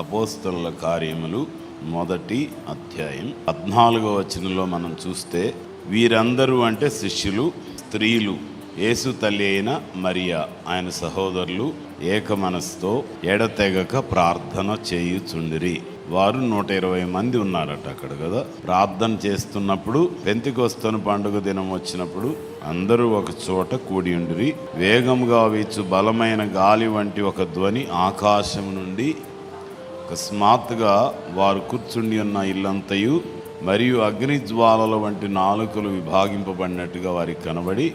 అపోస్తలుల కార్యములు మొదటి అధ్యాయం 14వ వచనంలో మనం చూస్తే, వీరందరూ అంటే శిష్యులు, స్త్రీలు, యేసు తల్లి అయిన మరియా ఆయన సహోదరులు ఏక మనసుతో ఎడతెగక ప్రార్థన చేయుచుండిరి. వారు 120 మంది ఉన్నారట అక్కడ కదా. ప్రార్థన చేస్తున్నప్పుడు పెంతెకొస్తు పండుగ దినం వచ్చినప్పుడు అందరూ ఒక చోట కూడి ఉండిరి. వేగముగా వీచు బలమైన గాలి వంటి ఒక ధ్వని ఆకాశం నుండి అకస్మాత్తుగా వారు కూర్చుండి ఉన్న ఇల్లంతయు మరియు అగ్ని జ్వాలల వంటి నాలుకలు విభాగింపబడినట్టుగా వారికి కనబడి,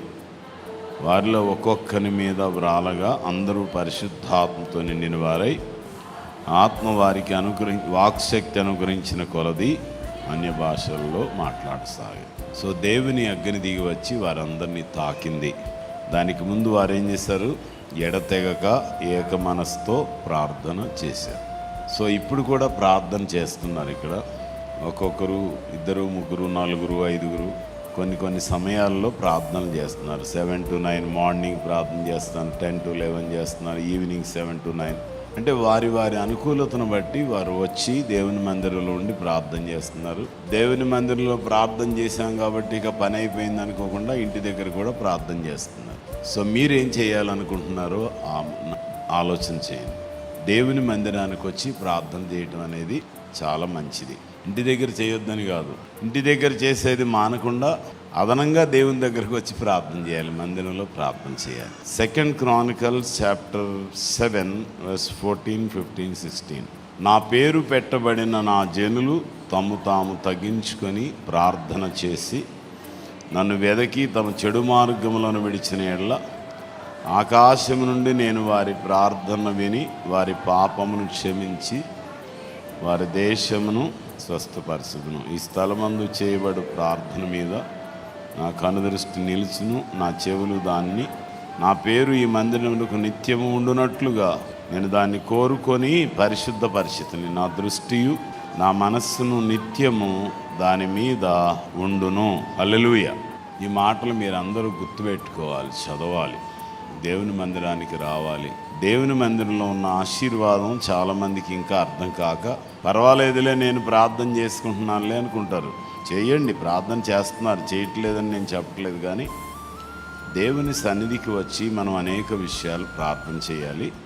వారిలో ఒక్కొక్కని మీద వ్రాలగా అందరూ పరిశుద్ధాత్మతో నిండిన వారై ఆత్మ వారికి వాక్శక్తి అనుగ్రహించిన కొలది అన్య భాషల్లో మాట్లాడసాగారు. సో దేవుని అగ్ని దిగి వచ్చి వారందరినీ తాకింది. దానికి ముందు వారు ఏం చేశారు? ఎడతెగక ఏక మనసుతో ప్రార్థన చేశారు. సో ఇప్పుడు కూడా ప్రార్థన చేస్తున్నారు. ఇక్కడ ఒక్కొక్కరు, 2, 3, 4, 5 కొన్ని సమయాల్లో ప్రార్థనలు చేస్తున్నారు. 7 to 9 మార్నింగ్ ప్రార్థన చేస్తున్నారు, 10 to 11 చేస్తున్నారు, ఈవినింగ్ 7 to 9. అంటే వారి అనుకూలతను బట్టి వారు వచ్చి దేవుని మందిరంలో ఉండి ప్రార్థన చేస్తున్నారు. దేవుని మందిరంలో ప్రార్థన చేశాం కాబట్టి ఇక పని అయిపోయింది అనుకోకుండా ఇంటి దగ్గర కూడా ప్రార్థన చేస్తున్నారు. సో మీరేం చేయాలనుకుంటున్నారో ఆలోచన చేయండి. దేవుని మందిరానికి వచ్చి ప్రార్థన చేయడం అనేది చాలా మంచిది. ఇంటి దగ్గర చేయొద్దని కాదు, ఇంటి దగ్గర చేసేది మానకుండా అదనంగా దేవుని దగ్గరకు వచ్చి ప్రార్థన చేయాలి, మందిరంలో ప్రార్థన చేయాలి. 2 Chronicles chapter 7 verse 14, 15, 16. నా పేరు పెట్టబడిన నా జనులు తాము తగ్గించుకొని ప్రార్థన చేసి నన్ను వెదకి తమ చెడు మార్గములను విడిచిన ఎడల ఆకాశము నుండి నేను వారి ప్రార్థన విని వారి పాపమును క్షమించి వారి దేశమును స్వస్థపరచుదును. ఈ స్థలమందు చేయబడు ప్రార్థన మీద నా కనుదృష్టి నిలుచును, నా చెవులు దాన్ని, నా పేరు ఈ మందిరమునకు నిత్యము ఉండునట్లుగా నేను దాన్ని కోరుకొని పరిశుద్ధపరిచితిని. నా దృష్టియు నా మనస్సును నిత్యము దాని మీద ఉండును. హల్లెలూయా. ఈ మాటలు మీరు అందరూ గుర్తుపెట్టుకోవాలి, చదవాలి, దేవుని మందిరానికి రావాలి. దేవుని మందిరంలో ఉన్న ఆశీర్వాదం చాలామందికి ఇంకా అర్థం కాక, పర్వాలేదులే నేను ప్రార్థన చేసుకుంటున్నానులే అనుకుంటారు. చేయండి, ప్రార్థన చేస్తున్నారు, చేయట్లేదని నేను చెప్పట్లేదు. కానీ దేవుని సన్నిధికి వచ్చి మనం అనేక విషయాలు ప్రార్థన చేయాలి.